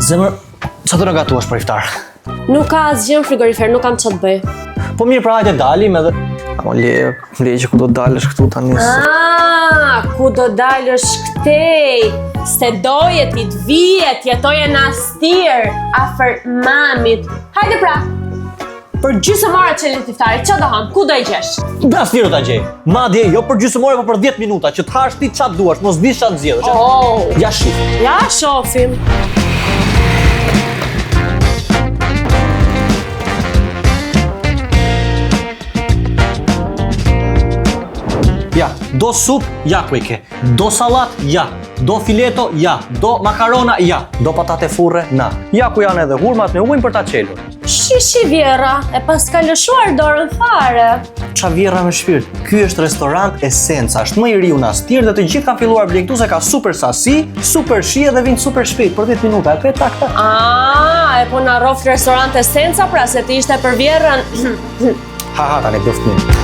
Zemër, që të në gatuash për iftar? Nuk ka asgjë në frigorifer, nuk kam që të bëj. Po mirë, pra hajde dalim edhe... Amo le që ku do dalësh këtu tani. Ku do dalësh këtej? Se doje ti të vijet, jetoje në astir, afer mamit. Hajde pra, për gjysmore çelin iftarit, që do ham, ku do i gjesh? Në astir do t'a gjej. Madje jo për gjysmore, po për 10 minuta, që të hash ti çat duash, mos dish çat zgjedhësh. Oh. Ja shif. Ja shofim. Ja, do sup, ja ku i ke. Do salat, ja. Do fileto, ja. Do makarona, ja. Do patate furre, na. Ja ku janë edhe hurmat me ujë për ta çelur. Shishi vjera, e pas ka lëshuar dorën fare. Qa vjera me shpirt, ky është restorant Esenca, është më i riu në Astir dhe të gjithë kanë filluar bler këtu se ka super sasi, super shije dhe vind super shpejt për 10 minuta, e pe takta. E po na roft restorant Esenca pra se ti ishte për vjerën. Ha, tani bëft mirë.